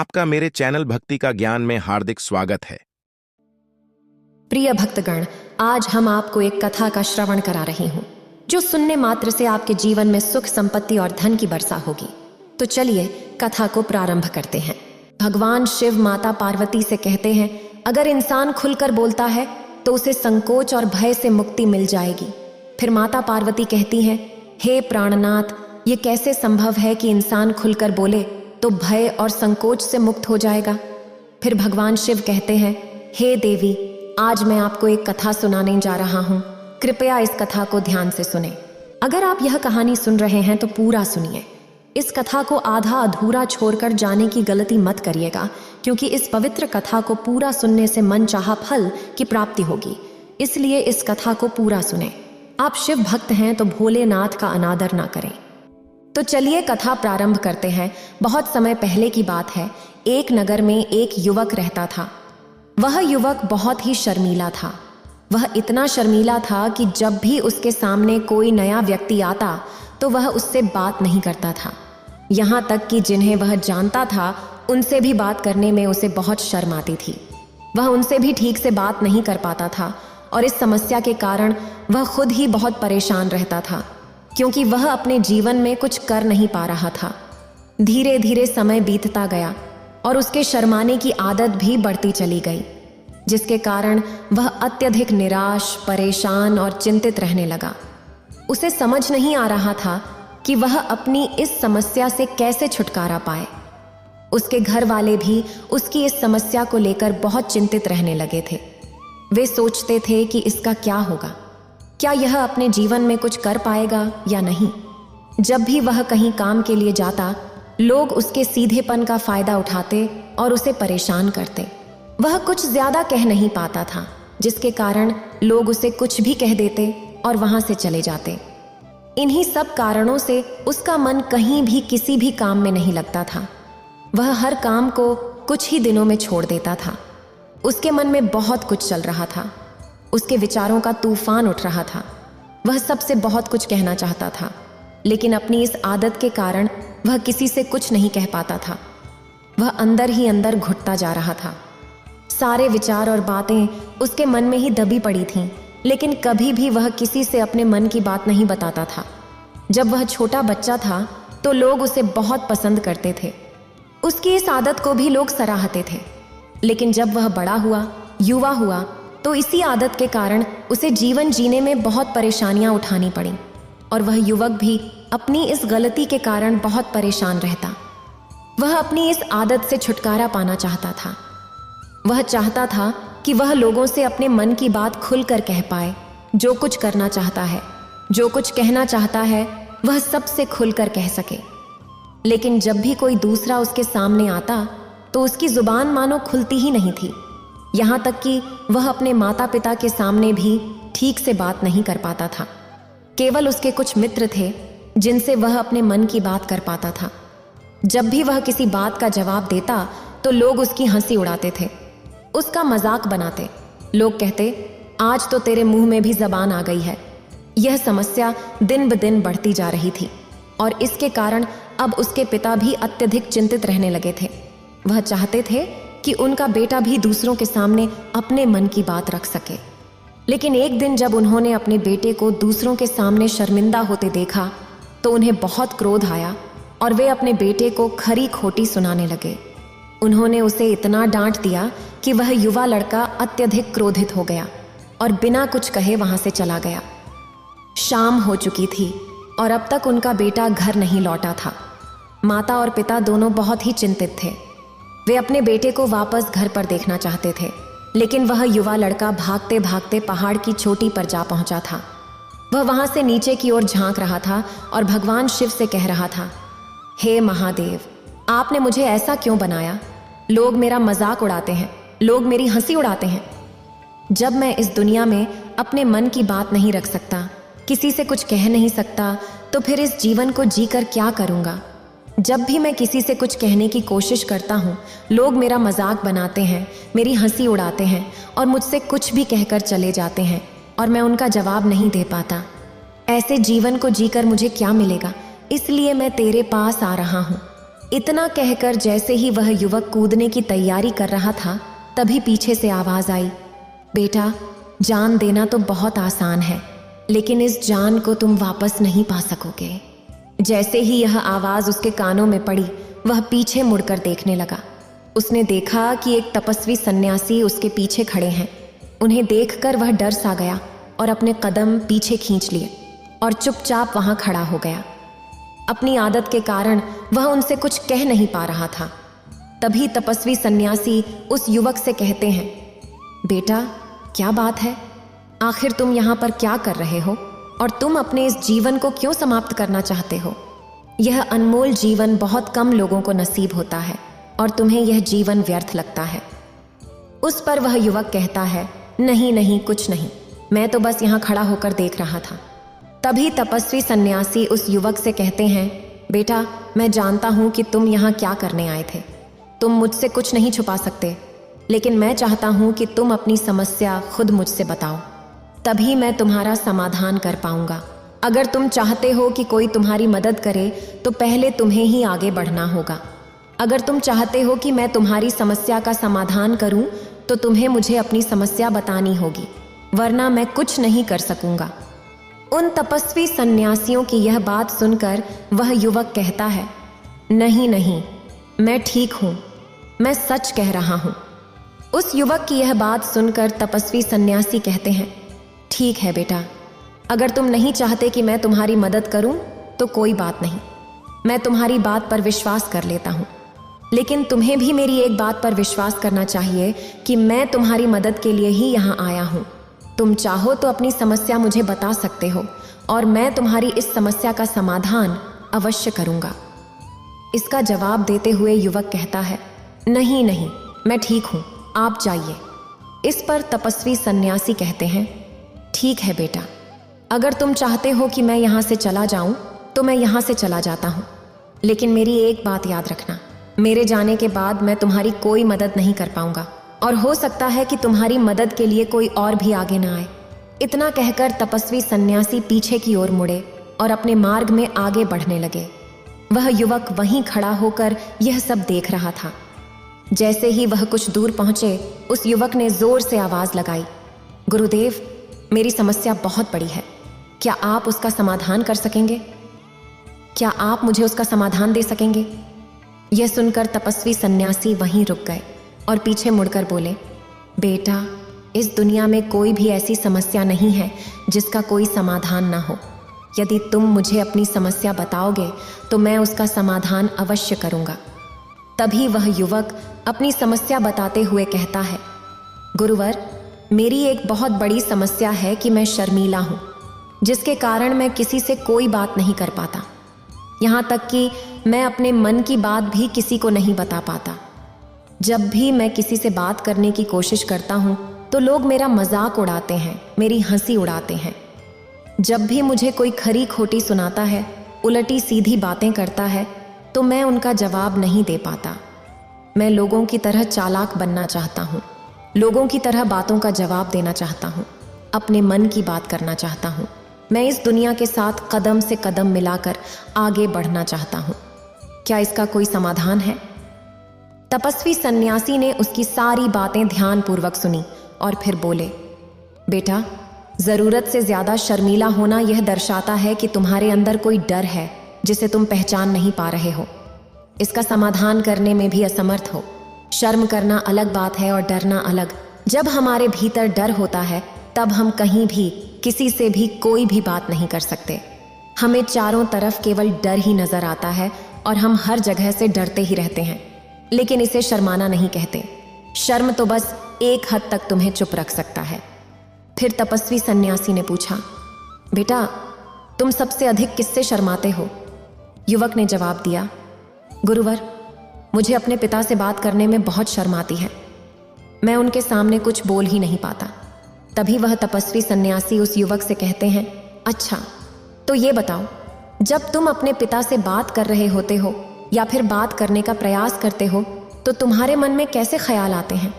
आपका मेरे चैनल भक्ति का ज्ञान में हार्दिक स्वागत है। प्रिय भक्तगण, आज हम आपको एक कथा का श्रवण करा रही हूँ जो सुनने मात्र से आपके जीवन में सुख, संपत्ति और धन की वर्षा होगी। तो चलिए कथा को प्रारंभ करते हैं। भगवान शिव माता पार्वती से कहते हैं, अगर इंसान खुलकर बोलता है तो उसे संकोच और भय से मुक्ति मिल जाएगी। फिर माता पार्वती कहती हैं, हे प्राणनाथ, ये कैसे संभव है कि इंसान खुलकर बोले तो भय और संकोच से मुक्त हो जाएगा। फिर भगवान शिव कहते हैं, हे देवी, आज मैं आपको एक कथा सुनाने जा रहा हूँ, कृपया इस कथा को ध्यान से सुने। अगर आप यह कहानी सुन रहे हैं तो पूरा सुनिए। इस कथा को आधा अधूरा छोड़कर जाने की गलती मत करिएगा, क्योंकि इस पवित्र कथा को पूरा सुनने से मनचाहा फल की प्राप्ति होगी। इसलिए इस कथा को पूरा सुने। आप शिव भक्त हैं तो भोलेनाथ का अनादर ना करें। तो चलिए कथा प्रारंभ करते हैं। बहुत समय पहले की बात है। एक नगर में एक युवक रहता था। वह युवक बहुत ही शर्मीला था। वह इतना शर्मीला था कि जब भी उसके सामने कोई नया व्यक्ति आता तो वह उससे बात नहीं करता था। यहाँ तक कि जिन्हें वह जानता था उनसे भी बात करने में उसे बहुत शर्म आती थी। वह उनसे भी ठीक से बात नहीं कर पाता था और इस समस्या के कारण वह खुद ही बहुत परेशान रहता था, क्योंकि वह अपने जीवन में कुछ कर नहीं पा रहा था। धीरे धीरे समय बीतता गया और उसके शर्माने की आदत भी बढ़ती चली गई, जिसके कारण वह अत्यधिक निराश, परेशान और चिंतित रहने लगा। उसे समझ नहीं आ रहा था कि वह अपनी इस समस्या से कैसे छुटकारा पाए। उसके घर वाले भी उसकी इस समस्या को लेकर बहुत चिंतित रहने लगे थे। वे सोचते थे कि इसका क्या होगा, क्या यह अपने जीवन में कुछ कर पाएगा या नहीं। जब भी वह कहीं काम के लिए जाता, लोग उसके सीधेपन का फायदा उठाते और उसे परेशान करते। वह कुछ ज्यादा कह नहीं पाता था, जिसके कारण लोग उसे कुछ भी कह देते और वहां से चले जाते। इन्हीं सब कारणों से उसका मन कहीं भी किसी भी काम में नहीं लगता था। वह हर काम को कुछ ही दिनों में छोड़ देता था। उसके मन में बहुत कुछ चल रहा था। उसके विचारों का तूफान उठ रहा था। वह सबसे बहुत कुछ कहना चाहता था, लेकिन अपनी इस आदत के कारण वह किसी से कुछ नहीं कह पाता था। वह अंदर ही अंदर घुटता जा रहा था। सारे विचार और बातें उसके मन में ही दबी पड़ी थीं, लेकिन कभी भी वह किसी से अपने मन की बात नहीं बताता था। जब वह छोटा बच्चा था तो लोग उसे बहुत पसंद करते थे। उसकी इस आदत को भी लोग सराहते थे। लेकिन जब वह बड़ा हुआ, युवा हुआ, तो इसी आदत के कारण उसे जीवन जीने में बहुत परेशानियां उठानी पड़ी और वह युवक भी अपनी इस गलती के कारण बहुत परेशान रहता। वह अपनी इस आदत से छुटकारा पाना चाहता था। वह चाहता था कि वह लोगों से अपने मन की बात खुलकर कह पाए। जो कुछ करना चाहता है, जो कुछ कहना चाहता है, वह सबसे खुलकर कह सके। लेकिन जब भी कोई दूसरा उसके सामने आता तो उसकी जुबान मानो खुलती ही नहीं थी। यहाँ तक कि वह अपने माता पिता के सामने भी ठीक से बात नहीं कर पाता था। केवल उसके कुछ मित्र थे जिनसे वह अपने मन की बात कर पाता था। जब भी वह किसी बात का जवाब देता तो लोग उसकी हंसी उड़ाते थे, उसका मजाक बनाते। लोग कहते, आज तो तेरे मुंह में भी जबान आ गई है। यह समस्या दिन ब दिन बढ़ती जा रही थी और इसके कारण अब उसके पिता भी अत्यधिक चिंतित रहने लगे थे। वह चाहते थे कि उनका बेटा भी दूसरों के सामने अपने मन की बात रख सके। लेकिन एक दिन जब उन्होंने अपने बेटे को दूसरों के सामने शर्मिंदा होते देखा तो उन्हें बहुत क्रोध आया और वे अपने बेटे को खरी खोटी सुनाने लगे। उन्होंने उसे इतना डांट दिया कि वह युवा लड़का अत्यधिक क्रोधित हो गया और बिना कुछ कहे वहां से चला गया। शाम हो चुकी थी और अब तक उनका बेटा घर नहीं लौटा था। माता और पिता दोनों बहुत ही चिंतित थे। वे अपने बेटे को वापस घर पर देखना चाहते थे, लेकिन वह युवा लड़का भागते भागते पहाड़ की चोटी पर जा पहुंचा था। वह वहां से नीचे की ओर झांक रहा था और भगवान शिव से कह रहा था, हे महादेव, आपने मुझे ऐसा क्यों बनाया? लोग मेरा मजाक उड़ाते हैं, लोग मेरी हंसी उड़ाते हैं। जब मैं इस दुनिया में अपने मन की बात नहीं रख सकता, किसी से कुछ कह नहीं सकता, तो फिर इस जीवन को जीकर क्या करूँगा? जब भी मैं किसी से कुछ कहने की कोशिश करता हूँ, लोग मेरा मजाक बनाते हैं, मेरी हंसी उड़ाते हैं और मुझसे कुछ भी कहकर चले जाते हैं और मैं उनका जवाब नहीं दे पाता। ऐसे जीवन को जीकर मुझे क्या मिलेगा? इसलिए मैं तेरे पास आ रहा हूँ। इतना कहकर जैसे ही वह युवक कूदने की तैयारी कर रहा था, तभी पीछे से आवाज आई, बेटा, जान देना तो बहुत आसान है, लेकिन इस जान को तुम वापस नहीं पा सकोगे। जैसे ही यह आवाज उसके कानों में पड़ी, वह पीछे मुड़कर देखने लगा। उसने देखा कि एक तपस्वी सन्यासी उसके पीछे खड़े हैं। उन्हें देखकर वह डर सा गया और अपने कदम पीछे खींच लिए और चुपचाप वहां खड़ा हो गया। अपनी आदत के कारण वह उनसे कुछ कह नहीं पा रहा था। तभी तपस्वी सन्यासी उस युवक से कहते हैं, बेटा, क्या बात है? आखिर तुम यहाँ पर क्या कर रहे हो और तुम अपने इस जीवन को क्यों समाप्त करना चाहते हो? यह अनमोल जीवन बहुत कम लोगों को नसीब होता है और तुम्हें यह जीवन व्यर्थ लगता है। उस पर वह युवक कहता है, नहीं नहीं, कुछ नहीं, मैं तो बस यहाँ खड़ा होकर देख रहा था। तभी तपस्वी सन्यासी उस युवक से कहते हैं, बेटा, मैं जानता हूँ कि तुम यहाँ क्या करने आए थे। तुम मुझसे कुछ नहीं छुपा सकते, लेकिन मैं चाहता हूँ कि तुम अपनी समस्या खुद मुझसे बताओ, तभी मैं तुम्हारा समाधान कर पाऊंगा। अगर तुम चाहते हो कि कोई तुम्हारी मदद करे तो पहले तुम्हें ही आगे बढ़ना होगा। अगर तुम चाहते हो कि मैं तुम्हारी समस्या का समाधान करूं तो तुम्हें मुझे अपनी समस्या बतानी होगी, वरना मैं कुछ नहीं कर सकूंगा। उन तपस्वी सन्यासियों की यह बात सुनकर वह युवक कहता है, नहीं नहीं, मैं ठीक हूं, मैं सच कह रहा हूं। उस युवक की यह बात सुनकर तपस्वी सन्यासी कहते हैं, ठीक है बेटा, अगर तुम नहीं चाहते कि मैं तुम्हारी मदद करूं तो कोई बात नहीं, मैं तुम्हारी बात पर विश्वास कर लेता हूं। लेकिन तुम्हें भी मेरी एक बात पर विश्वास करना चाहिए कि मैं तुम्हारी मदद के लिए ही यहाँ आया हूँ। तुम चाहो तो अपनी समस्या मुझे बता सकते हो और मैं तुम्हारी इस समस्या का समाधान अवश्य करूँगा। इसका जवाब देते हुए युवक कहता है, नहीं नहीं, मैं ठीक हूँ, आप जाइए। इस पर तपस्वी सन्यासी कहते हैं, ठीक है बेटा, अगर तुम चाहते हो कि मैं यहाँ से चला जाऊँ तो मैं यहाँ से चला जाता हूँ, लेकिन मेरी एक बात याद रखना, मेरे जाने के बाद मैं तुम्हारी कोई मदद नहीं कर पाऊंगा और हो सकता है कि तुम्हारी मदद के लिए कोई और भी आगे ना आए। इतना कहकर तपस्वी सन्यासी पीछे की ओर मुड़े और अपने मार्ग में आगे बढ़ने लगे। वह युवक वहीं खड़ा होकर यह सब देख रहा था। जैसे ही वह कुछ दूर पहुंचे, उस युवक ने जोर से आवाज लगाई, गुरुदेव, मेरी समस्या बहुत बड़ी है, क्या आप उसका समाधान कर सकेंगे? क्या आप मुझे उसका समाधान दे सकेंगे? यह सुनकर तपस्वी सन्यासी वहीं रुक गए और पीछे मुड़कर बोले, बेटा, इस दुनिया में कोई भी ऐसी समस्या नहीं है जिसका कोई समाधान ना हो। यदि तुम मुझे अपनी समस्या बताओगे तो मैं उसका समाधान अवश्य करूंगा। तभी वह युवक अपनी समस्या बताते हुए कहता है, गुरुवर, मेरी एक बहुत बड़ी समस्या है कि मैं शर्मीला हूँ, जिसके कारण मैं किसी से कोई बात नहीं कर पाता। यहाँ तक कि मैं अपने मन की बात भी किसी को नहीं बता पाता। जब भी मैं किसी से बात करने की कोशिश करता हूँ तो लोग मेरा मजाक उड़ाते हैं, मेरी हंसी उड़ाते हैं। जब भी मुझे कोई खरी खोटी सुनाता है, उलटी सीधी बातें करता है, तो मैं उनका जवाब नहीं दे पाता। मैं लोगों की तरह चालाक बनना चाहता हूँ, लोगों की तरह बातों का जवाब देना चाहता हूँ, अपने मन की बात करना चाहता हूँ। मैं इस दुनिया के साथ कदम से कदम मिलाकर आगे बढ़ना चाहता हूँ। क्या इसका कोई समाधान है? तपस्वी सन्यासी ने उसकी सारी बातें ध्यानपूर्वक सुनी और फिर बोले, बेटा, जरूरत से ज्यादा शर्मीला होना यह दर्शाता है कि तुम्हारे अंदर कोई डर है जिसे तुम पहचान नहीं पा रहे हो, इसका समाधान करने में भी असमर्थ हो। शर्म करना अलग बात है और डरना अलग। जब हमारे भीतर डर होता है तब हम कहीं भी किसी से भी कोई भी बात नहीं कर सकते। हमें चारों तरफ केवल डर ही नजर आता है और हम हर जगह से डरते ही रहते हैं, लेकिन इसे शर्माना नहीं कहते। शर्म तो बस एक हद तक तुम्हें चुप रख सकता है। फिर तपस्वी सन्यासी ने पूछा, बेटा, तुम सबसे अधिक किससे शर्माते हो? युवक ने जवाब दिया, गुरुवर, मुझे अपने पिता से बात करने में बहुत शर्म आती है, मैं उनके सामने कुछ बोल ही नहीं पाता। तभी वह तपस्वी सन्यासी उस युवक से कहते हैं, अच्छा, तो ये बताओ, जब तुम अपने पिता से बात कर रहे होते हो या फिर बात करने का प्रयास करते हो तो तुम्हारे मन में कैसे ख्याल आते हैं?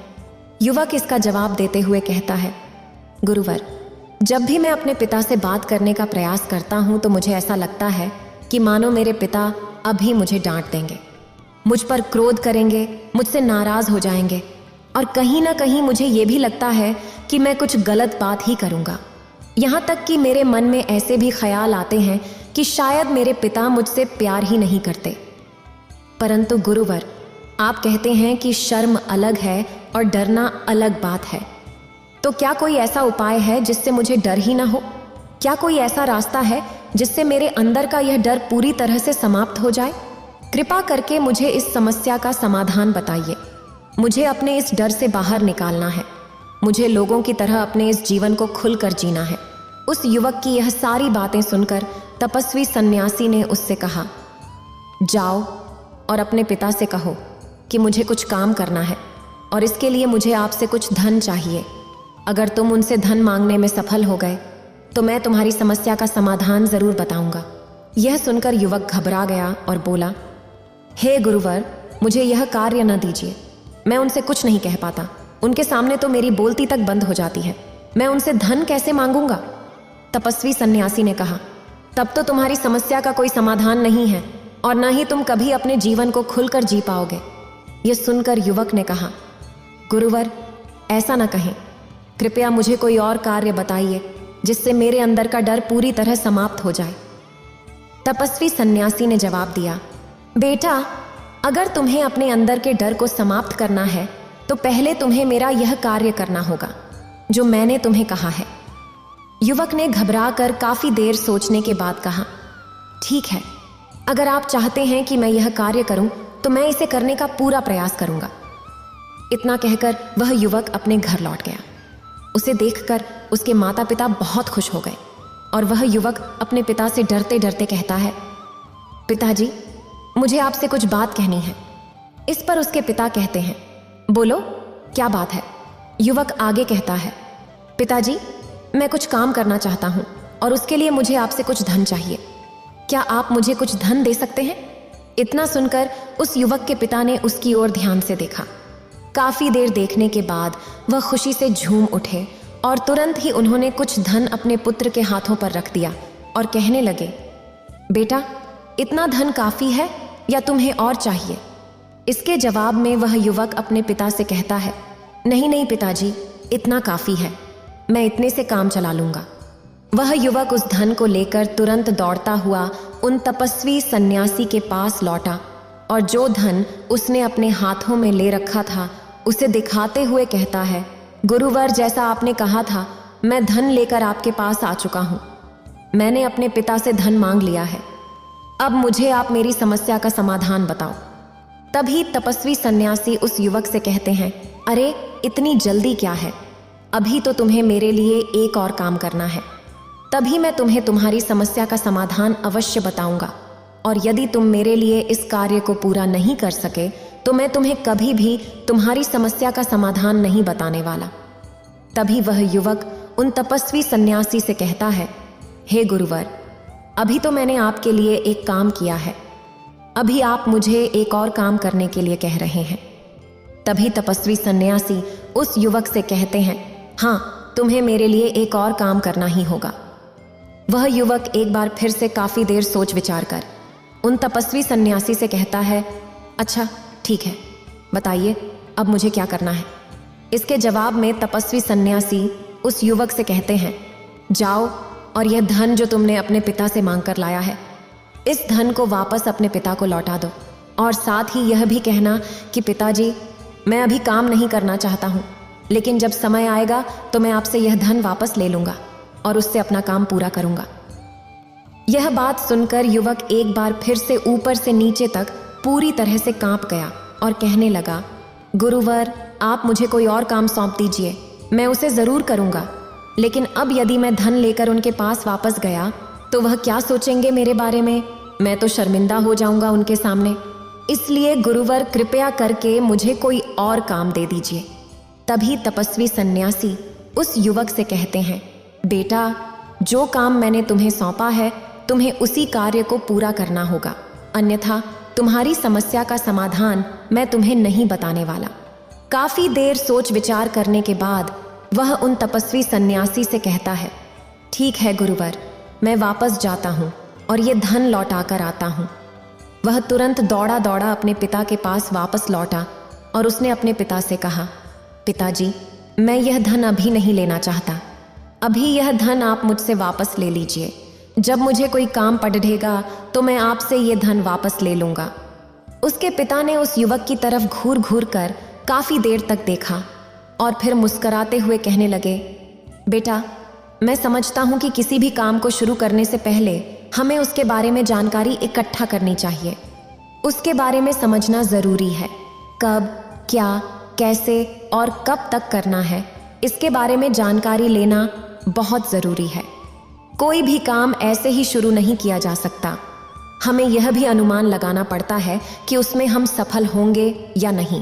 युवक इसका जवाब देते हुए कहता है, गुरुवर, जब भी मैं अपने पिता से बात करने का प्रयास करता हूं तो मुझे ऐसा लगता है कि मानो मेरे पिता अभी मुझे डांट देंगे। मुझ पर क्रोध करेंगे, मुझसे नाराज हो जाएंगे और कहीं ना कहीं मुझे ये भी लगता है कि मैं कुछ गलत बात ही करूँगा। यहाँ तक कि मेरे मन में ऐसे भी ख्याल आते हैं कि शायद मेरे पिता मुझसे प्यार ही नहीं करते। परंतु गुरुवर, आप कहते हैं कि शर्म अलग है और डरना अलग बात है। तो क्या कोई ऐसा उपाय है जिससे मुझे डर ही ना हो? क्या कोई ऐसा रास्ता है जिससे मेरे अंदर का यह डर पूरी तरह से समाप्त हो जाए? कृपा करके मुझे इस समस्या का समाधान बताइए। मुझे अपने इस डर से बाहर निकालना है। मुझे लोगों की तरह अपने इस जीवन को खुलकर जीना है। उस युवक की यह सारी बातें सुनकर तपस्वी सन्यासी ने उससे कहा, जाओ और अपने पिता से कहो कि मुझे कुछ काम करना है और इसके लिए मुझे आपसे कुछ धन चाहिए। अगर तुम उनसे धन मांगने में सफल हो गए तो मैं तुम्हारी समस्या का समाधान जरूर बताऊंगा। यह सुनकर युवक घबरा गया और बोला, हे गुरुवर, मुझे यह कार्य न दीजिए। मैं उनसे कुछ नहीं कह पाता। उनके सामने तो मेरी बोलती तक बंद हो जाती है। मैं उनसे धन कैसे मांगूंगा? तपस्वी सन्यासी ने कहा, तब तो तुम्हारी समस्या का कोई समाधान नहीं है और न ही तुम कभी अपने जीवन को खुलकर जी पाओगे। यह सुनकर युवक ने कहा, गुरुवर, ऐसा न कहें। कृपया मुझे कोई और कार्य बताइए जिससे मेरे अंदर का डर पूरी तरह समाप्त हो जाए। तपस्वी सन्यासी ने जवाब दिया, बेटा, अगर तुम्हें अपने अंदर के डर को समाप्त करना है तो पहले तुम्हें मेरा यह कार्य करना होगा जो मैंने तुम्हें कहा है। युवक ने घबराकर काफी देर सोचने के बाद कहा, ठीक है, अगर आप चाहते हैं कि मैं यह कार्य करूं तो मैं इसे करने का पूरा प्रयास करूंगा। इतना कहकर वह युवक अपने घर लौट गया। उसे देखकर उसके माता पिता बहुत खुश हो गए और वह युवक अपने पिता से डरते डरते कहता है, पिताजी, मुझे आपसे कुछ बात कहनी है। इस पर उसके पिता कहते हैं, बोलो, क्या बात है? युवक आगे कहता है, पिताजी, मैं कुछ काम करना चाहता हूं और उसके लिए मुझे आपसे कुछ धन चाहिए। क्या आप मुझे कुछ धन दे सकते हैं? इतना सुनकर उस युवक के पिता ने उसकी ओर ध्यान से देखा। काफी देर देखने के बाद वह खुशी से झूम उठे और तुरंत ही उन्होंने कुछ धन अपने पुत्र के हाथों पर रख दिया और कहने लगे, बेटा, इतना धन काफी है या तुम्हें और चाहिए? इसके जवाब में वह युवक अपने पिता से कहता है, नहीं नहीं पिताजी, इतना काफी है, मैं इतने से काम चला लूंगा। वह युवक उस धन को लेकर तुरंत दौड़ता हुआ उन तपस्वी सन्यासी के पास लौटा और जो धन उसने अपने हाथों में ले रखा था उसे दिखाते हुए कहता है, गुरुवर, जैसा आपने कहा था, मैं धन लेकर आपके पास आ चुका हूं। मैंने अपने पिता से धन मांग लिया है। अब मुझे आप मेरी समस्या का समाधान बताओ। तभी तपस्वी सन्यासी उस युवक से कहते हैं, अरे, इतनी जल्दी क्या है? अभी तो तुम्हें मेरे लिए एक और काम करना है, तभी मैं तुम्हें तुम्हारी समस्या का समाधान अवश्य बताऊंगा। और यदि तुम मेरे लिए इस कार्य को पूरा नहीं कर सके तो मैं तुम्हें कभी भी तुम्हारी समस्या का समाधान नहीं बताने वाला। तभी वह युवक उन तपस्वी सन्यासी से कहता है, हे गुरुवर, अभी तो मैंने आपके लिए एक काम किया है, अभी आप मुझे एक और काम करने के लिए कह रहे हैं। तभी तपस्वी सन्यासी उस युवक से कहते हैं, हाँ, तुम्हें मेरे लिए एक और काम करना ही होगा। वह युवक एक बार फिर से काफी देर सोच विचार कर उन तपस्वी सन्यासी से कहता है, अच्छा ठीक है, बताइए अब मुझे क्या करना है। इसके जवाब में तपस्वी सन्यासी उस युवक से कहते हैं, जाओ और यह धन जो तुमने अपने पिता से मांग कर लाया है, इस धन को वापस अपने पिता को लौटा दो और साथ ही यह भी कहना कि पिताजी, मैं अभी काम नहीं करना चाहता हूँ, लेकिन जब समय आएगा तो मैं आपसे यह धन वापस ले लूंगा और उससे अपना काम पूरा करूंगा। यह बात सुनकर युवक एक बार फिर से ऊपर से नीचे तक पूरी तरह से कांप गया और कहने लगा, गुरुवर, आप मुझे कोई और काम सौंप दीजिए, मैं उसे जरूर करूंगा, लेकिन अब यदि मैं धन लेकर उनके पास वापस गया तो वह क्या सोचेंगे मेरे बारे में? मैं तो शर्मिंदा हो जाऊंगा उनके सामने। इसलिए गुरुवर, कृपया करके मुझे कोई और काम दे दीजिए। तभी तपस्वी सन्यासी उस युवक से कहते हैं, बेटा, जो काम मैंने तुम्हें सौंपा है तुम्हें उसी कार्य को पूरा करना होगा, अन्यथा तुम्हारी समस्या का समाधान मैं तुम्हें नहीं बताने वाला। काफी देर सोच विचार करने के बाद वह उन तपस्वी सन्यासी से कहता है, ठीक है गुरुवर, मैं वापस जाता हूँ और ये धन लौटा कर आता हूँ। वह तुरंत दौड़ा दौड़ा अपने पिता के पास वापस लौटा और उसने अपने पिता से कहा, पिताजी, मैं यह धन अभी नहीं लेना चाहता। अभी यह धन आप मुझसे वापस ले लीजिए। जब मुझे कोई काम पड़ेगा तो मैं आपसे ये धन वापस ले लूँगा। उसके पिता ने उस युवक की तरफ घूर घूर कर काफ़ी देर तक देखा और फिर मुस्कराते हुए कहने लगे, बेटा, मैं समझता हूँ कि किसी भी काम को शुरू करने से पहले हमें उसके बारे में जानकारी इकट्ठा करनी चाहिए। उसके बारे में समझना ज़रूरी है। कब, क्या, कैसे और कब तक करना है, इसके बारे में जानकारी लेना बहुत ज़रूरी है। कोई भी काम ऐसे ही शुरू नहीं किया जा सकता। हमें यह भी अनुमान लगाना पड़ता है कि उसमें हम सफल होंगे या नहीं।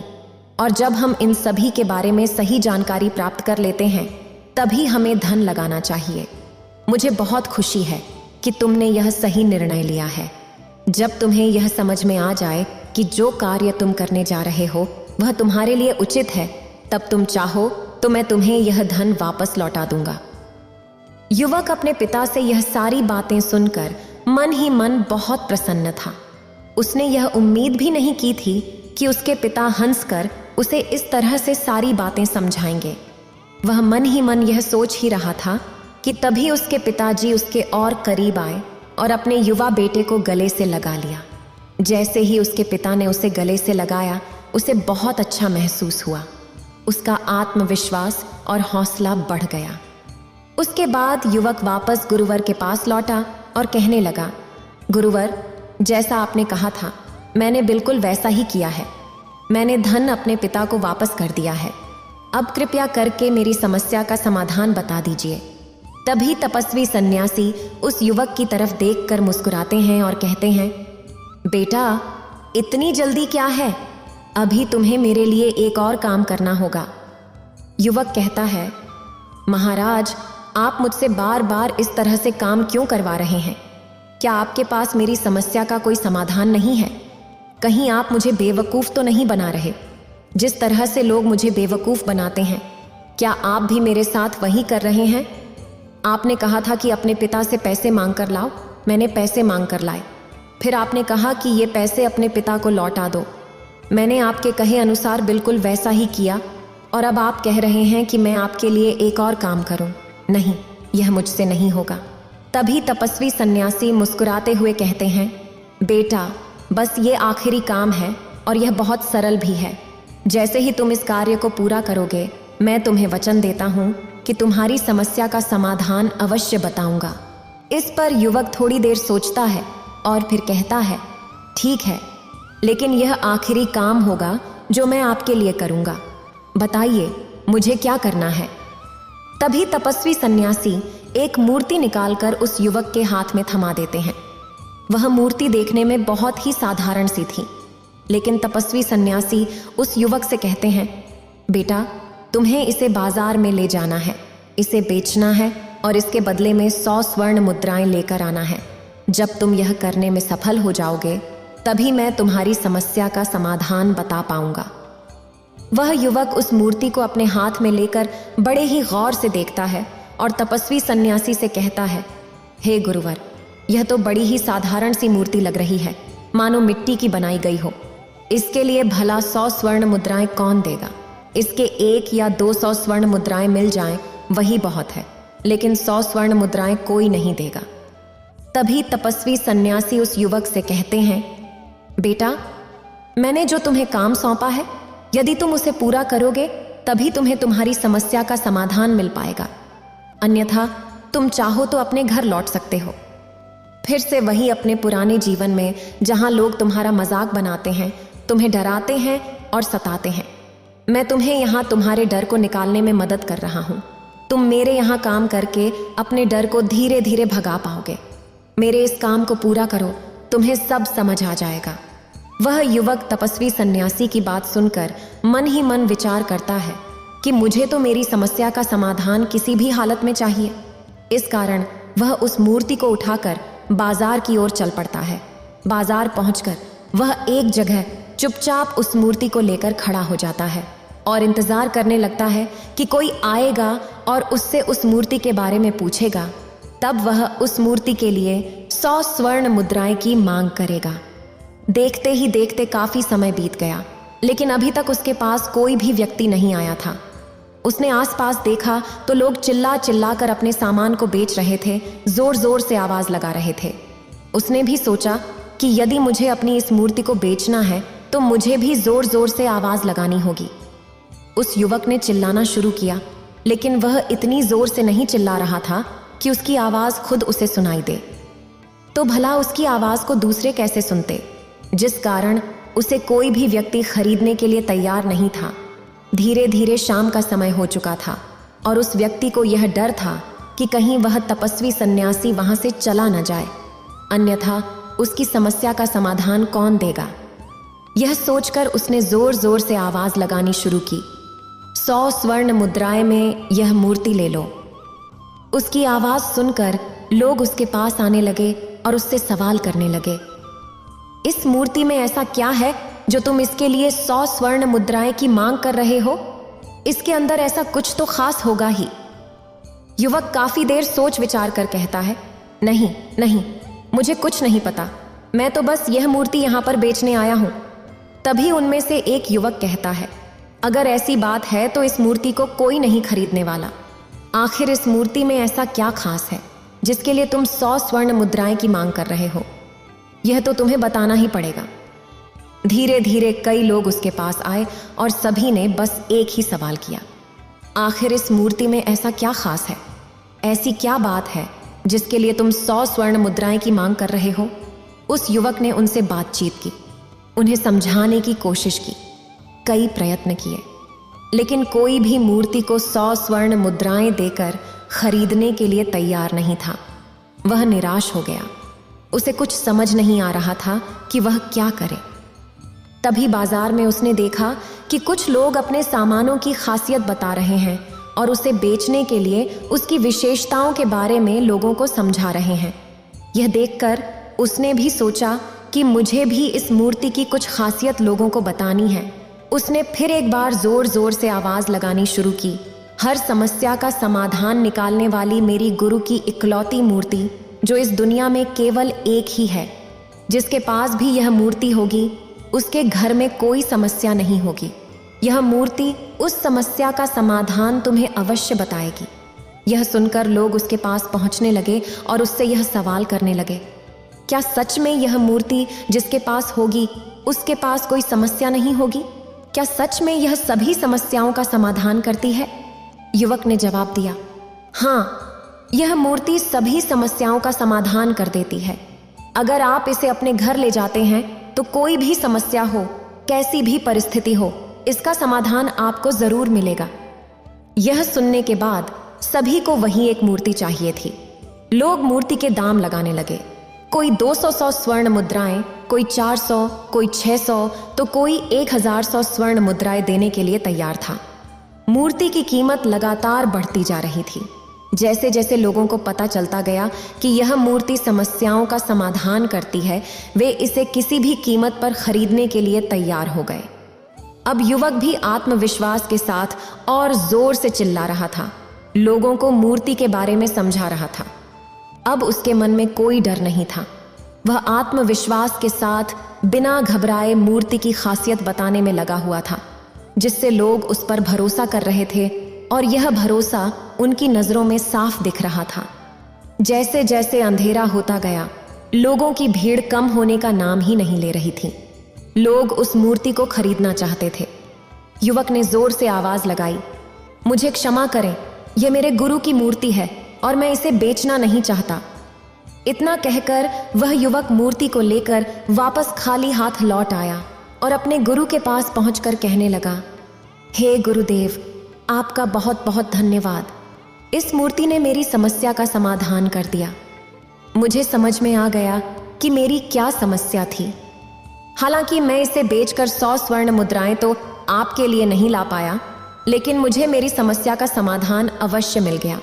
और जब हम इन सभी के बारे में सही जानकारी प्राप्त कर लेते हैं तभी हमें धन लगाना चाहिए। मुझे बहुत खुशी है कि तुमने यह सही निर्णय लिया है। जब तुम्हें यह समझ में आ जाए कि जो कार्य तुम करने जा रहे हो वह तुम्हारे लिए उचित है, तब तुम चाहो तो मैं तुम्हें यह धन वापस लौटा दूंगा। युवक अपने पिता से यह सारी बातें सुनकर मन ही मन बहुत प्रसन्न था। उसने यह उम्मीद भी नहीं की थी कि उसके पिता हंसकर उसे इस तरह से सारी बातें समझाएंगे। वह मन ही मन यह सोच ही रहा था कि तभी उसके पिताजी उसके और करीब आए और अपने युवा बेटे को गले से लगा लिया। जैसे ही उसके पिता ने उसे गले से लगाया, उसे बहुत अच्छा महसूस हुआ। उसका आत्मविश्वास और हौसला बढ़ गया। उसके बाद युवक वापस गुरुवर के पास लौटा और कहने लगा, गुरुवर, जैसा आपने कहा था मैंने बिल्कुल वैसा ही किया है। मैंने धन अपने पिता को वापस कर दिया है। अब कृपया करके मेरी समस्या का समाधान बता दीजिए। तभी तपस्वी सन्यासी उस युवक की तरफ देखकर मुस्कुराते हैं और कहते हैं, बेटा, इतनी जल्दी क्या है? अभी तुम्हें मेरे लिए एक और काम करना होगा। युवक कहता है, महाराज, आप मुझसे बार बार इस तरह से काम क्यों करवा रहे हैं? क्या आपके पास मेरी समस्या का कोई समाधान नहीं है? कहीं आप मुझे बेवकूफ़ तो नहीं बना रहे? जिस तरह से लोग मुझे बेवकूफ़ बनाते हैं, क्या आप भी मेरे साथ वही कर रहे हैं? आपने कहा था कि अपने पिता से पैसे मांग कर लाओ। मैंने पैसे मांग कर लाए। फिर आपने कहा कि ये पैसे अपने पिता को लौटा दो। मैंने आपके कहे अनुसार बिल्कुल वैसा ही किया और अब आप कह रहे हैं कि मैं आपके लिए एक और काम करूं। नहीं, यह मुझसे नहीं होगा। तभी तपस्वी सन्यासी मुस्कुराते हुए कहते हैं, बेटा, बस ये आखिरी काम है और यह बहुत सरल भी है। जैसे ही तुम इस कार्य को पूरा करोगे, मैं तुम्हें वचन देता हूँ कि तुम्हारी समस्या का समाधान अवश्य बताऊंगा। इस पर युवक थोड़ी देर सोचता है और फिर कहता है, ठीक है, लेकिन यह आखिरी काम होगा जो मैं आपके लिए करूंगा। बताइए, मुझे क्या करना है? तभी तपस्वी सन्यासी एक मूर्ति निकालकर उस युवक के हाथ में थमा देते हैं। वह मूर्ति देखने में बहुत ही साधारण सी थी, लेकिन तपस्वी सन्यासी उस युवक से कहते हैं, बेटा, तुम्हें इसे बाजार में ले जाना है, इसे बेचना है और इसके बदले में 100 स्वर्ण मुद्राएं लेकर आना है। जब तुम यह करने में सफल हो जाओगे तभी मैं तुम्हारी समस्या का समाधान बता पाऊंगा। वह युवक उस मूर्ति को अपने हाथ में लेकर बड़े ही गौर से देखता है और तपस्वी सन्यासी से कहता है, हे गुरुवर, यह तो बड़ी ही साधारण सी मूर्ति लग रही है, मानो मिट्टी की बनाई गई हो। इसके लिए भला 100 स्वर्ण मुद्राएं कौन देगा? इसके 1 या 200 स्वर्ण मुद्राएं मिल जाएं वही बहुत है, लेकिन 100 स्वर्ण मुद्राएं कोई नहीं देगा। तभी तपस्वी सन्यासी उस युवक से कहते हैं, बेटा, मैंने जो तुम्हें काम सौंपा है, यदि तुम उसे पूरा करोगे तभी तुम्हें तुम्हारी समस्या का समाधान मिल पाएगा। अन्यथा तुम चाहो तो अपने घर लौट सकते हो, फिर से वही अपने पुराने जीवन में जहां लोग तुम्हारा मजाक बनाते हैं, तुम्हें डराते हैं और सताते हैं। मैं तुम्हें यहाँ तुम्हारे डर को निकालने में मदद कर रहा हूँ। तुम मेरे यहाँ काम करके अपने डर को धीरे धीरे भगा पाओगे। मेरे इस काम को पूरा करो, तुम्हें सब समझ आ जाएगा। वह युवक तपस्वी सन्यासी की बात सुनकर मन ही मन विचार करता है कि मुझे तो मेरी समस्या का समाधान किसी भी हालत में चाहिए। इस कारण वह उस मूर्ति को उठाकर बाजार की ओर चल पड़ता है। बाजार पहुंचकर वह एक जगह चुपचाप उस मूर्ति को लेकर खड़ा हो जाता है और इंतजार करने लगता है कि कोई आएगा और उससे उस मूर्ति के बारे में पूछेगा। तब वह उस मूर्ति के लिए 100 स्वर्ण मुद्राएं की मांग करेगा। देखते ही देखते काफी समय बीत गया, लेकिन अभी तक उसके पास कोई भी व्यक्ति नहीं आया था। उसने आसपास देखा तो लोग चिल्ला चिल्ला कर अपने सामान को बेच रहे थे, जोर जोर से आवाज लगा रहे थे। उसने भी सोचा कि यदि मुझे अपनी इस मूर्ति को बेचना है तो मुझे भी जोर जोर से आवाज लगानी होगी। उस युवक ने चिल्लाना शुरू किया, लेकिन वह इतनी जोर से नहीं चिल्ला रहा था कि उसकी आवाज खुद उसे सुनाई दे। तो भला उसकी आवाज को दूसरे कैसे सुनते, जिस कारण उसे कोई भी व्यक्ति खरीदने के लिए तैयार नहीं था। धीरे धीरे शाम का समय हो चुका था और उस व्यक्ति को यह डर था कि कहीं वह तपस्वी सन्यासी वहां से चला न जाए, अन्यथा उसकी समस्या का समाधान कौन देगा। यह सोचकर उसने जोर जोर से आवाज लगानी शुरू की, 100 स्वर्ण मुद्राएं में यह मूर्ति ले लो। उसकी आवाज सुनकर लोग उसके पास आने लगे और उससे सवाल करने लगे, इस मूर्ति में ऐसा क्या है जो तुम इसके लिए 100 स्वर्ण मुद्राएं की मांग कर रहे हो? इसके अंदर ऐसा कुछ तो खास होगा ही। युवक काफी देर सोच विचार कर कहता है, नहीं नहीं, मुझे कुछ नहीं पता, मैं तो बस यह मूर्ति यहां पर बेचने आया हूं। तभी उनमें से एक युवक कहता है, अगर ऐसी बात है तो इस मूर्ति को कोई नहीं खरीदने वाला। आखिर इस मूर्ति में ऐसा क्या खास है जिसके लिए तुम 100 स्वर्ण मुद्राएं की मांग कर रहे हो? यह तो तुम्हें बताना ही पड़ेगा। धीरे धीरे कई लोग उसके पास आए और सभी ने बस एक ही सवाल किया, आखिर इस मूर्ति में ऐसा क्या खास है, ऐसी क्या बात है जिसके लिए तुम 100 स्वर्ण मुद्राएं की मांग कर रहे हो? उस युवक ने उनसे बातचीत की, उन्हें समझाने की कोशिश की, कई प्रयत्न किए, लेकिन कोई भी मूर्ति को 100 स्वर्ण मुद्राएं देकर खरीदने के लिए तैयार नहीं था। वह निराश हो गया, उसे कुछ समझ नहीं आ रहा था कि वह क्या करे। तभी बाजार में उसने देखा कि कुछ लोग अपने सामानों की खासियत बता रहे हैं और उसे बेचने के लिए उसकी विशेषताओं के बारे में लोगों को समझा रहे हैं। यह देखकर उसने भी सोचा कि मुझे भी इस मूर्ति की कुछ खासियत लोगों को बतानी है। उसने फिर एक बार जोर जोर से आवाज लगानी शुरू की, हर समस्या का समाधान निकालने वाली मेरी गुरु की इकलौती मूर्ति, जो इस दुनिया में केवल एक ही है, जिसके पास भी यह मूर्ति होगी उसके घर में कोई समस्या नहीं होगी। यह मूर्ति उस समस्या का समाधान तुम्हें अवश्य बताएगी। यह सुनकर लोग उसके पास पहुंचने लगे और उससे यह सवाल करने लगे, क्या सच में यह मूर्ति जिसके पास होगी उसके पास कोई समस्या नहीं होगी? क्या सच में यह सभी समस्याओं का समाधान करती है? युवक ने जवाब दिया, हाँ, यह मूर्ति सभी समस्याओं का समाधान कर देती है। अगर आप इसे अपने घर ले जाते हैं तो कोई भी समस्या हो, कैसी भी परिस्थिति हो, इसका समाधान आपको जरूर मिलेगा। यह सुनने के बाद सभी को वही एक मूर्ति चाहिए थी। लोग मूर्ति के दाम लगाने लगे, कोई 200 स्वर्ण मुद्राएं, कोई 400, कोई 600, तो कोई 1000 स्वर्ण मुद्राएं देने के लिए तैयार था। मूर्ति की कीमत लगातार बढ़ती जा रही थी। जैसे जैसे लोगों को पता चलता गया कि यह मूर्ति समस्याओं का समाधान करती है, वे इसे किसी भी कीमत पर खरीदने के लिए तैयार हो गए। अब युवक भी आत्मविश्वास के साथ और जोर से चिल्ला रहा था, लोगों को मूर्ति के बारे में समझा रहा था। अब उसके मन में कोई डर नहीं था। वह आत्मविश्वास के साथ बिना घबराए मूर्ति की खासियत बताने में लगा हुआ था, जिससे लोग उस पर भरोसा कर रहे थे और यह भरोसा उनकी नजरों में साफ दिख रहा था। जैसे जैसे अंधेरा होता गया, लोगों की भीड़ कम होने का नाम ही नहीं ले रही थी। लोग उस मूर्ति को खरीदना चाहते थे। युवक ने जोर से आवाज लगाई, मुझे क्षमा करें, यह मेरे गुरु की मूर्ति है और मैं इसे बेचना नहीं चाहता। इतना कहकर वह युवक मूर्ति को लेकर वापस खाली हाथ लौट आया और अपने गुरु के पास पहुंचकर कहने लगा, हे गुरुदेव, आपका बहुत बहुत धन्यवाद। इस मूर्ति ने मेरी समस्या का समाधान कर दिया। मुझे समझ में आ गया कि मेरी क्या समस्या थी। हालांकि मैं इसे बेचकर 100 स्वर्ण मुद्राएं तो आपके लिए नहीं ला पाया, लेकिन मुझे मेरी समस्या का समाधान अवश्य मिल गया।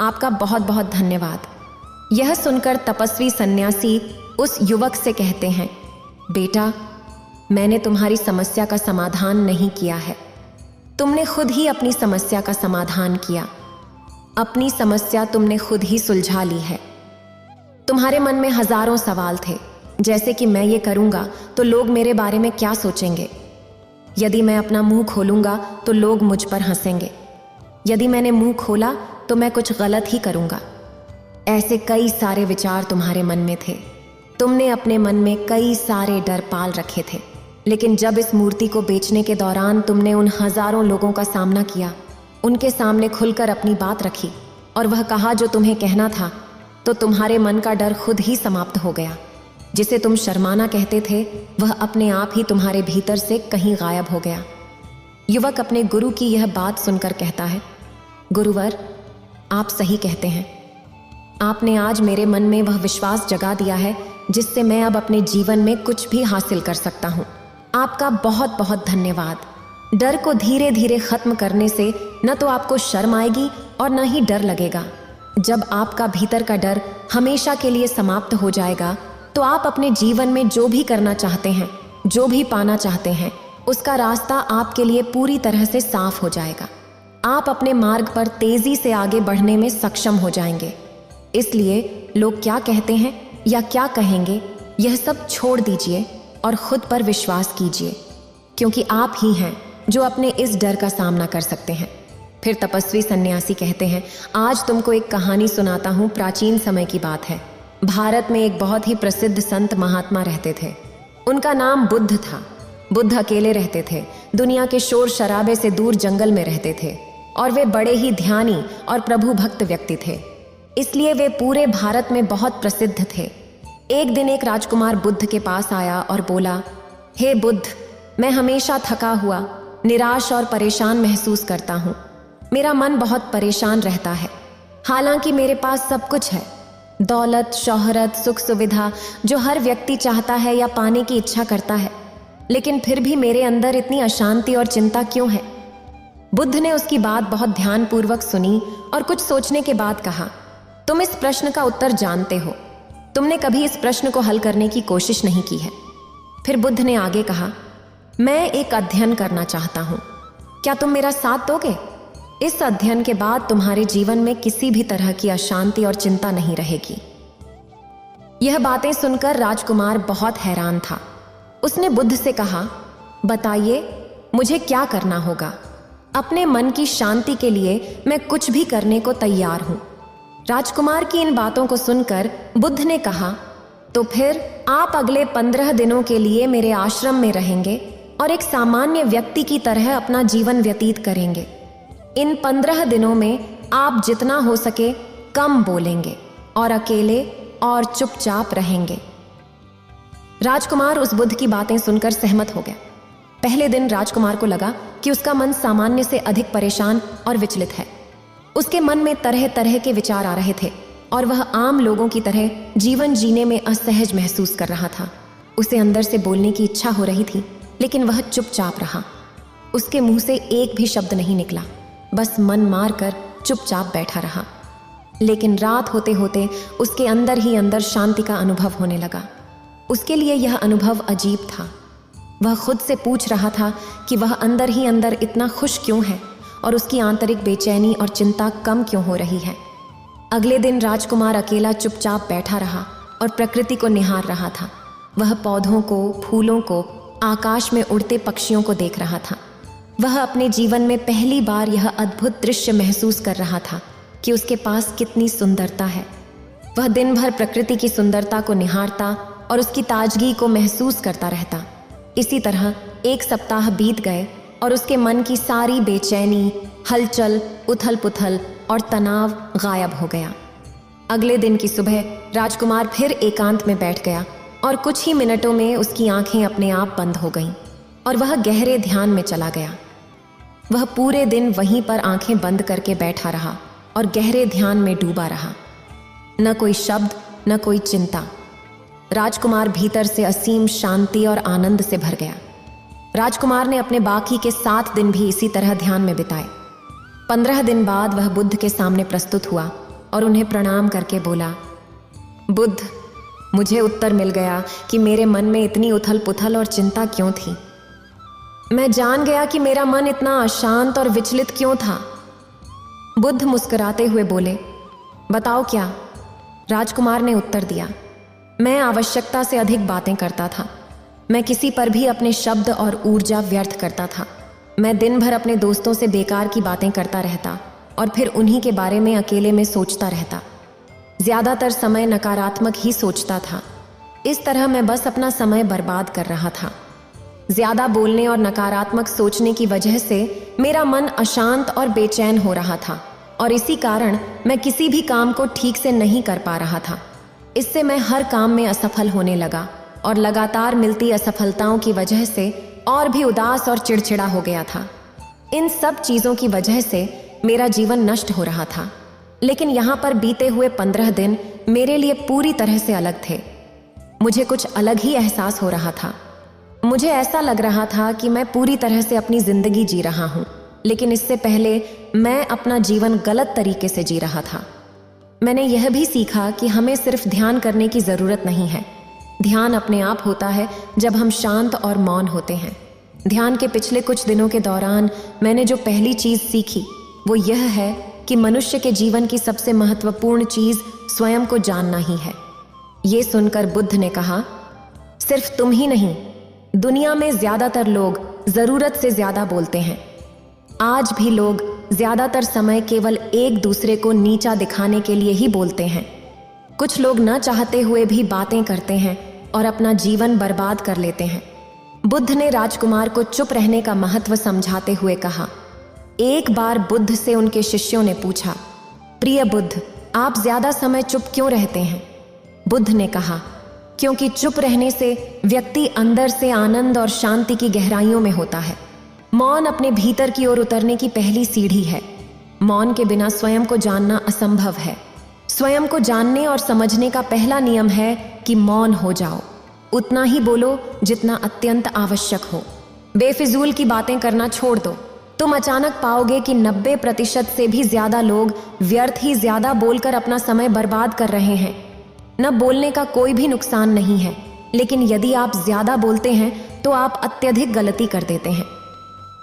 आपका बहुत बहुत धन्यवाद। यह सुनकर तपस्वी सन्यासी उस युवक से कहते हैं, बेटा, मैंने तुम्हारी समस्या का समाधान नहीं किया है, तुमने खुद ही अपनी समस्या का समाधान किया। अपनी समस्या तुमने खुद ही सुलझा ली है। तुम्हारे मन में हजारों सवाल थे, जैसे कि मैं ये करूँगा तो लोग मेरे बारे में क्या सोचेंगे। यदि मैं अपना मुंह खोलूँगा तो लोग मुझ पर हंसेंगे। यदि मैंने मुंह खोला तो मैं कुछ गलत ही करूँगा। ऐसे कई सारे विचार तुम्हारे मन में थे। तुमने अपने मन में कई सारे डर पाल रखे थे। लेकिन जब इस मूर्ति को बेचने के दौरान तुमने उन हजारों लोगों का सामना किया, उनके सामने खुलकर अपनी बात रखी और वह कहा जो तुम्हें कहना था, तो तुम्हारे मन का डर खुद ही समाप्त हो गया। जिसे तुम शर्माना कहते थे वह अपने आप ही तुम्हारे भीतर से कहीं गायब हो गया। युवक अपने गुरु की यह बात सुनकर कहता है, गुरुवर, आप सही कहते हैं। आपने आज मेरे मन में वह विश्वास जगा दिया है जिससे मैं अब अपने जीवन में कुछ भी हासिल कर सकता हूँ। आपका बहुत बहुत धन्यवाद। डर को धीरे धीरे खत्म करने से न तो आपको शर्म आएगी और न ही डर लगेगा। जब आपका भीतर का डर हमेशा के लिए समाप्त हो जाएगा तो आप अपने जीवन में जो भी करना चाहते हैं, जो भी पाना चाहते हैं, उसका रास्ता आपके लिए पूरी तरह से साफ हो जाएगा। आप अपने मार्ग पर तेजी से आगे बढ़ने में सक्षम हो जाएंगे। इसलिए लोग क्या कहते हैं या क्या कहेंगे, यह सब छोड़ दीजिए और खुद पर विश्वास कीजिए, क्योंकि आप ही हैं जो अपने इस डर का सामना कर सकते हैं। फिर तपस्वी सन्यासी कहते हैं, आज तुमको एक कहानी सुनाता हूँ। प्राचीन समय की बात है। भारत में एक बहुत ही प्रसिद्ध संत महात्मा रहते थे। उनका नाम बुद्ध था। बुद्ध अकेले रहते थे, दुनिया के शोर शराबे से दूर जंगल में रहते थे और वे बड़े ही ध्यानी और प्रभु भक्त व्यक्ति थे। इसलिए वे पूरे भारत में बहुत प्रसिद्ध थे। एक दिन एक राजकुमार बुद्ध के पास आया और बोला, हे बुद्ध, मैं हमेशा थका हुआ, निराश और परेशान महसूस करता हूँ। मेरा मन बहुत परेशान रहता है। हालांकि मेरे पास सब कुछ है, दौलत, शोहरत, सुख सुविधा जो हर व्यक्ति चाहता है या पाने की इच्छा करता है, लेकिन फिर भी मेरे अंदर इतनी अशांति और चिंता क्यों है। बुद्ध ने उसकी बात बहुत ध्यानपूर्वक सुनी और कुछ सोचने के बाद कहा, तुम इस प्रश्न का उत्तर जानते हो, तुमने कभी इस प्रश्न को हल करने की कोशिश नहीं की है। फिर बुद्ध ने आगे कहा, मैं एक अध्ययन करना चाहता हूँ, क्या तुम मेरा साथ दोगे? इस अध्ययन के बाद तुम्हारे जीवन में किसी भी तरह की अशांति और चिंता नहीं रहेगी। यह बातें सुनकर राजकुमार बहुत हैरान था। उसने बुद्ध से कहा, बताइए मुझे क्या करना होगा? अपने मन की शांति के लिए मैं कुछ भी करने को तैयार हूं। राजकुमार की इन बातों को सुनकर बुद्ध ने कहा, तो फिर आप अगले 15 दिनों के लिए मेरे आश्रम में रहेंगे और एक सामान्य व्यक्ति की तरह अपना जीवन व्यतीत करेंगे। इन 15 दिनों में आप जितना हो सके कम बोलेंगे और अकेले और चुपचाप रहेंगे। राजकुमार उस बुद्ध की बातें सुनकर सहमत हो गया। पहले दिन राजकुमार को लगा कि उसका मन सामान्य से अधिक परेशान और विचलित है। उसके मन में तरह तरह के विचार आ रहे थे और वह आम लोगों की तरह जीवन जीने में असहज महसूस कर रहा था। उसे अंदर से बोलने की इच्छा हो रही थी, लेकिन वह चुपचाप रहा। उसके मुंह से एक भी शब्द नहीं निकला, बस मन मार कर चुपचाप बैठा रहा। लेकिन रात होते होते उसके अंदर ही अंदर शांति का अनुभव होने लगा। उसके लिए यह अनुभव अजीब था। वह खुद से पूछ रहा था कि वह अंदर ही अंदर इतना खुश क्यों है और उसकी आंतरिक बेचैनी और चिंता कम क्यों हो रही है। अगले दिन राजकुमार अकेला चुपचाप बैठा रहा और प्रकृति को निहार रहा था। वह पौधों को, फूलों को, आकाश में उड़ते पक्षियों को देख रहा था। वह अपने जीवन में पहली बार यह अद्भुत दृश्य महसूस कर रहा था कि उसके पास कितनी सुंदरता है। वह दिन भर प्रकृति की सुंदरता को निहारता और उसकी ताजगी को महसूस करता रहता। इसी तरह एक सप्ताह बीत गए और उसके मन की सारी बेचैनी, हलचल, उथल पुथल और तनाव गायब हो गया। अगले दिन की सुबह राजकुमार फिर एकांत में बैठ गया और कुछ ही मिनटों में उसकी आंखें अपने आप बंद हो गईं और वह गहरे ध्यान में चला गया। वह पूरे दिन वहीं पर आंखें बंद करके बैठा रहा और गहरे ध्यान में डूबा रहा। न कोई शब्द, न कोई चिंता। राजकुमार भीतर से असीम शांति और आनंद से भर गया। राजकुमार ने अपने बाकी के 7 दिन भी इसी तरह ध्यान में बिताए। 15 दिन बाद वह बुद्ध के सामने प्रस्तुत हुआ और उन्हें प्रणाम करके बोला, बुद्ध, मुझे उत्तर मिल गया कि मेरे मन में इतनी उथल पुथल और चिंता क्यों थी। मैं जान गया कि मेरा मन इतना अशांत और विचलित क्यों था। बुद्ध मुस्कुराते हुए बोले, बताओ क्या? राजकुमार ने उत्तर दिया, मैं आवश्यकता से अधिक बातें करता था। मैं किसी पर भी अपने शब्द और ऊर्जा व्यर्थ करता था। मैं दिन भर अपने दोस्तों से बेकार की बातें करता रहता और फिर उन्हीं के बारे में अकेले में सोचता रहता। ज्यादातर समय नकारात्मक ही सोचता था। इस तरह मैं बस अपना समय बर्बाद कर रहा था। ज्यादा बोलने और नकारात्मक सोचने की वजह से मेरा मन अशांत और बेचैन हो रहा था और इसी कारण मैं किसी भी काम को ठीक से नहीं कर पा रहा था। इससे मैं हर काम में असफल होने लगा और लगातार मिलती असफलताओं की वजह से और भी उदास और चिड़चिड़ा हो गया था। इन सब चीज़ों की वजह से मेरा जीवन नष्ट हो रहा था। लेकिन यहाँ पर बीते हुए 15 दिन मेरे लिए पूरी तरह से अलग थे। मुझे कुछ अलग ही एहसास हो रहा था। मुझे ऐसा लग रहा था कि मैं पूरी तरह से अपनी जिंदगी जी रहा हूँ, लेकिन इससे पहले मैं अपना जीवन गलत तरीके से जी रहा था। मैंने यह भी सीखा कि हमें सिर्फ ध्यान करने की ज़रूरत नहीं है। ध्यान अपने आप होता है जब हम शांत और मौन होते हैं। ध्यान के पिछले कुछ दिनों के दौरान मैंने जो पहली चीज़ सीखी वो यह है कि मनुष्य के जीवन की सबसे महत्वपूर्ण चीज़ स्वयं को जानना ही है। ये सुनकर बुद्ध ने कहा, सिर्फ तुम ही नहीं, दुनिया में ज्यादातर लोग जरूरत से ज्यादा बोलते हैं। आज भी लोग ज्यादातर समय केवल एक दूसरे को नीचा दिखाने के लिए ही बोलते हैं। कुछ लोग न चाहते हुए भी बातें करते हैं और अपना जीवन बर्बाद कर लेते हैं। बुद्ध ने राजकुमार को चुप रहने का महत्व समझाते हुए कहा। एक बार बुद्ध से उनके शिष्यों ने पूछा, प्रिय बुद्ध, आप ज्यादा समय चुप क्यों रहते हैं? बुद्ध ने कहा, क्योंकि चुप रहने से व्यक्ति अंदर से आनंद और शांति की गहराइयों में होता है। मौन अपने भीतर की ओर उतरने की पहली सीढ़ी है। मौन के बिना स्वयं को जानना असंभव है। स्वयं को जानने और समझने का पहला नियम है कि मौन हो जाओ। उतना ही बोलो जितना अत्यंत आवश्यक हो। बेफिजूल की बातें करना छोड़ दो। तुम अचानक पाओगे कि 90% से भी ज्यादा लोग व्यर्थ ही ज्यादा बोलकर अपना समय बर्बाद कर रहे हैं। न बोलने का कोई भी नुकसान नहीं है, लेकिन यदि आप ज्यादा बोलते हैं तो आप अत्यधिक गलती कर देते हैं।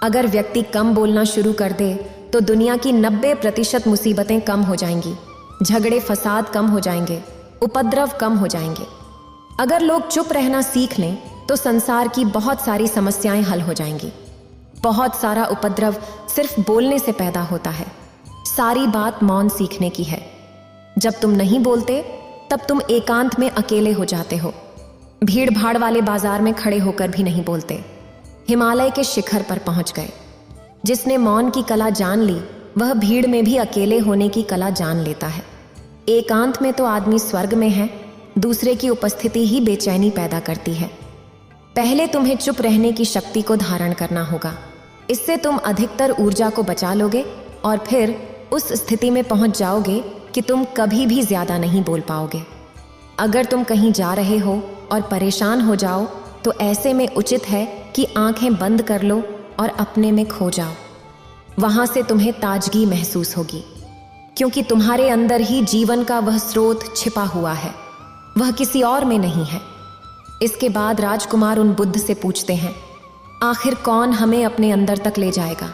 अगर व्यक्ति कम बोलना शुरू कर दे तो दुनिया की 90% मुसीबतें कम हो जाएंगी, झगड़े फसाद कम हो जाएंगे, उपद्रव कम हो जाएंगे। अगर लोग चुप रहना सीख लें तो संसार की बहुत सारी समस्याएं हल हो जाएंगी। बहुत सारा उपद्रव सिर्फ बोलने से पैदा होता है। सारी बात मौन सीखने की है। जब तुम नहीं बोलते तब तुम एकांत में अकेले हो जाते हो। भीड़ भाड़ वाले बाजार में खड़े होकर भी नहीं बोलते। हिमालय के शिखर पर पहुंच गए। जिसने मौन की कला जान ली वह भीड़ में भी अकेले होने की कला जान लेता है। एकांत में तो आदमी स्वर्ग में है, दूसरे की उपस्थिति ही बेचैनी पैदा करती है। पहले तुम्हें चुप रहने की शक्ति को धारण करना होगा। इससे तुम अधिकतर ऊर्जा को बचा लोगे और फिर उस स्थिति में पहुंच जाओगे कि तुम कभी भी ज्यादा नहीं बोल पाओगे। अगर तुम कहीं जा रहे हो और परेशान हो जाओ तो ऐसे में उचित है कि आंखें बंद कर लो और अपने में खो जाओ। वहां से तुम्हें ताजगी महसूस होगी, क्योंकि तुम्हारे अंदर ही जीवन का वह स्रोत छिपा हुआ है, वह किसी और में नहीं है। इसके बाद राजकुमार उन बुद्ध से पूछते हैं, आखिर कौन हमें अपने अंदर तक ले जाएगा?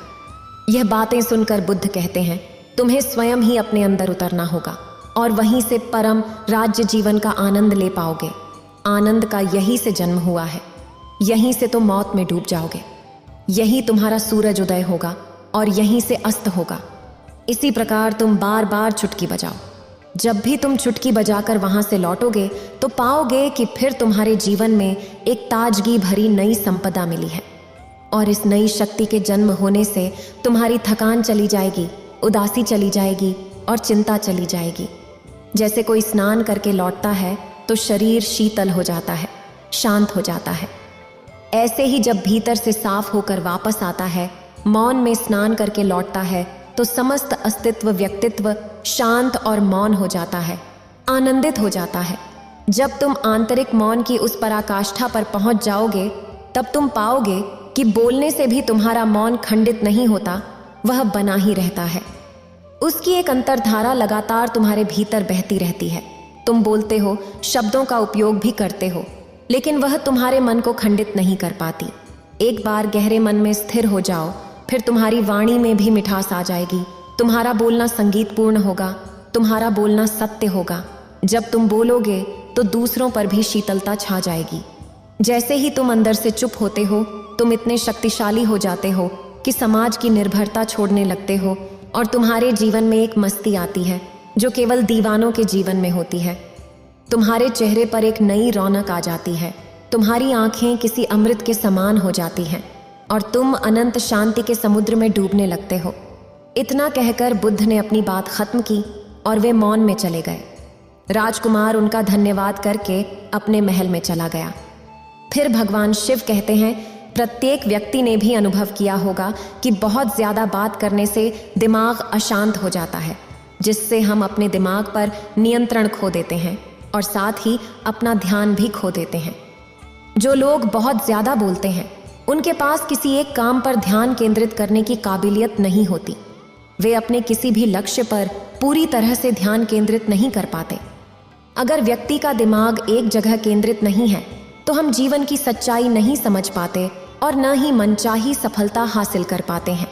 यह बातें सुनकर बुद्ध कहते हैं, तुम्हें स्वयं ही अपने अंदर उतरना होगा और वहीं से परम राज्य जीवन का आनंद ले पाओगे। आनंद का यहीं से जन्म हुआ है। यहीं से तुम मौत में डूब जाओगे। यही तुम्हारा सूरज उदय होगा और यहीं से अस्त होगा। इसी प्रकार तुम बार बार चुटकी बजाओ। जब भी तुम चुटकी बजाकर वहां से लौटोगे तो पाओगे कि फिर तुम्हारे जीवन में एक ताजगी भरी नई संपदा मिली है और इस नई शक्ति के जन्म होने से तुम्हारी थकान चली जाएगी, उदासी चली जाएगी और चिंता चली जाएगी। जैसे कोई स्नान करके लौटता है तो शरीर शीतल हो जाता है, शांत हो जाता है। ऐसे ही जब भीतर से साफ होकर वापस आता है, मौन में स्नान करके लौटता है, तो समस्त अस्तित्व व्यक्तित्व शांत और मौन हो जाता है, आनंदित हो जाता है। जब तुम आंतरिक मौन की उस पराकाष्ठा पर पहुंच जाओगे तब तुम पाओगे कि बोलने से भी तुम्हारा मौन खंडित नहीं होता, वह बना ही रहता है। उसकी एक अंतर्धारा लगातार तुम्हारे भीतर बहती रहती है। तुम बोलते हो, शब्दों का उपयोग भी करते हो, लेकिन वह तुम्हारे मन को खंडित नहीं कर पाती। एक बार गहरे मन में स्थिर हो जाओ, फिर तुम्हारी वाणी में भी मिठास आ जाएगी। तुम्हारा बोलना संगीतपूर्ण होगा, तुम्हारा बोलना सत्य होगा। जब तुम बोलोगे तो दूसरों पर भी शीतलता छा जाएगी। जैसे ही तुम अंदर से चुप होते हो, तुम इतने शक्तिशाली हो जाते हो कि समाज की निर्भरता छोड़ने लगते हो और तुम्हारे जीवन में एक मस्ती आती है जो केवल दीवानों के जीवन में होती है। तुम्हारे चेहरे पर एक नई रौनक आ जाती है, तुम्हारी आंखें किसी अमृत के समान हो जाती हैं और तुम अनंत शांति के समुद्र में डूबने लगते हो। इतना कहकर बुद्ध ने अपनी बात खत्म की और वे मौन में चले गए। राजकुमार उनका धन्यवाद करके अपने महल में चला गया। फिर भगवान शिव कहते हैं, प्रत्येक व्यक्ति ने भी अनुभव किया होगा कि बहुत ज्यादा बात करने से दिमाग अशांत हो जाता है, जिससे हम अपने दिमाग पर नियंत्रण खो देते हैं और साथ ही अपना ध्यान भी खो देते हैं। जो लोग बहुत ज्यादा बोलते हैं उनके पास किसी एक काम पर ध्यान केंद्रित करने की काबिलियत नहीं होती। वे अपने किसी भी लक्ष्य पर पूरी तरह से ध्यान केंद्रित नहीं कर पाते। अगर व्यक्ति का दिमाग एक जगह केंद्रित नहीं है तो हम जीवन की सच्चाई नहीं समझ पाते और न ही मनचाही सफलता हासिल कर पाते हैं।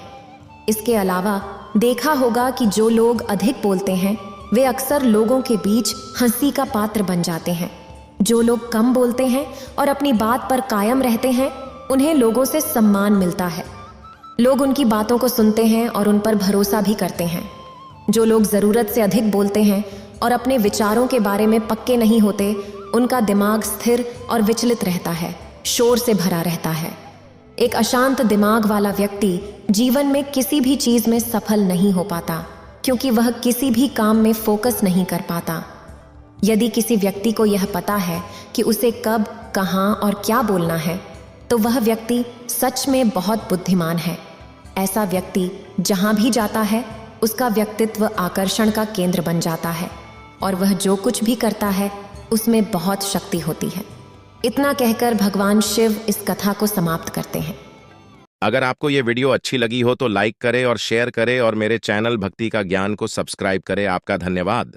इसके अलावा देखा होगा कि जो लोग अधिक बोलते हैं वे अक्सर लोगों के बीच हंसी का पात्र बन जाते हैं। जो लोग कम बोलते हैं और अपनी बात पर कायम रहते हैं उन्हें लोगों से सम्मान मिलता है। लोग उनकी बातों को सुनते हैं और उन पर भरोसा भी करते हैं। जो लोग ज़रूरत से अधिक बोलते हैं और अपने विचारों के बारे में पक्के नहीं होते, उनका दिमाग स्थिर और विचलित रहता है, शोर से भरा रहता है। एक अशांत दिमाग वाला व्यक्ति जीवन में किसी भी चीज़ में सफल नहीं हो पाता, क्योंकि वह किसी भी काम में फोकस नहीं कर पाता। यदि किसी व्यक्ति को यह पता है कि उसे कब, कहाँ और क्या बोलना है, तो वह व्यक्ति सच में बहुत बुद्धिमान है। ऐसा व्यक्ति जहाँ भी जाता है उसका व्यक्तित्व आकर्षण का केंद्र बन जाता है और वह जो कुछ भी करता है उसमें बहुत शक्ति होती है। इतना कहकर भगवान शिव इस कथा को समाप्त करते हैं। अगर आपको ये वीडियो अच्छी लगी हो तो लाइक करें और शेयर करें और मेरे चैनल भक्ति का ज्ञान को सब्सक्राइब करें। आपका धन्यवाद।